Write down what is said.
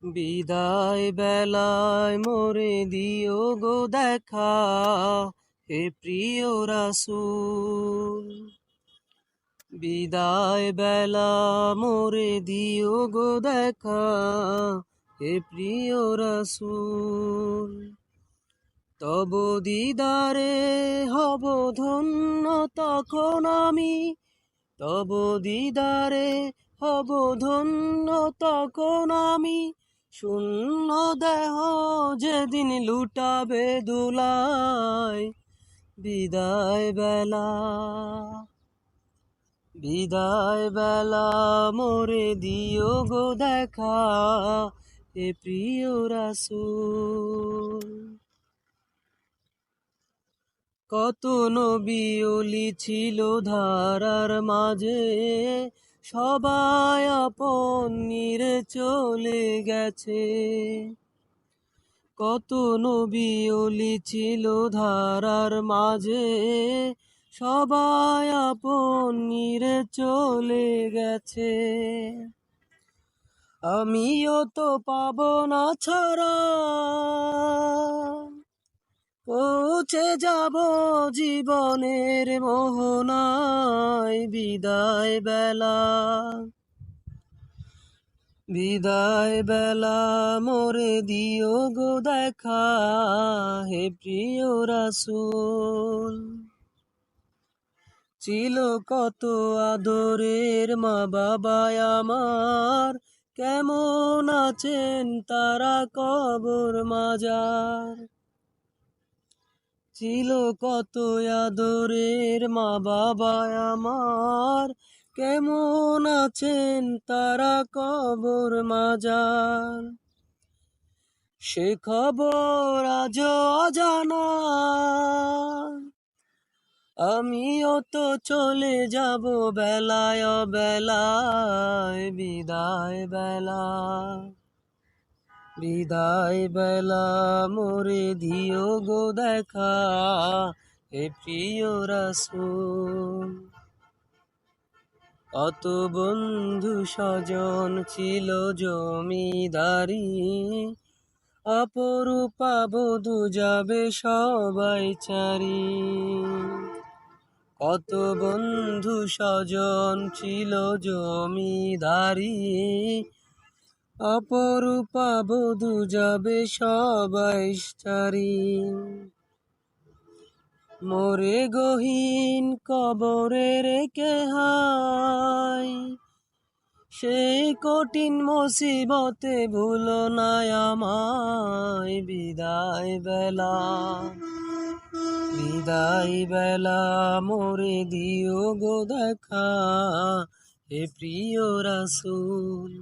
বিদায় বেলায় মোরে দিও গো দেখা, হে প্রিয় রাসূল। বিদায় বেলা মোরে দিও গো দেখা, হে প্রিয় রাসূল। তব দিদারে হব ধন্য তখন আমি, তব দিদারে হব ধন্য তখন আমি। শূন্য দেহ যেদিন লুটাবে দুলায়, বিদায় বেলা, বিদায় বেলা মোরে দিও গো দেখা, হে প্রিয় রাসূল। কত নবী ওলি ছিল ধারার মাঝে, সবাই আপন নিরে চলে গেছে। কত নবী ওলি ছিল ধারার মাঝে, সবাই আপন নিরে চলে গেছে। আমিও তো পাবো না ছাড়া, পৌঁছে যাব জীবনের মোহনায়। বিদায় বেলা, বিদায় বেলা মোরে দিও গো দেখা, হে প্রিয় রাসূল। ছিল কত আদরের মা বাবা আমার, কেমন আছেন তারা কবর মাজার। ছিল কত আদরের মা বাবা আমার, কেমন আছেন তারা কবর মাজার। সে খবর আজও অজানা, আমিও তো চলে যাব বেলায় বেলায়। বিদায় বেলা, বিদায় বেলা মোরে দিও গো দেখা, হে প্রিয় রাসূল। কত বন্ধু স্বজন ছিল জমিদারি, অপরূপা বধূ যাবে সবাই চারি। কত বন্ধু স্বজন ছিল জমিদারি, অপরূপা বধূ যাবে সবাই চারি। মোরে গহীন কবরে রেখে হায়, সেই কঠিন মুসিবতে ভুলো না আমায়। বিদায় বেলা, বিদায় বেলা মোরে দিও গো দেখা, হে প্রিয় রাসূল।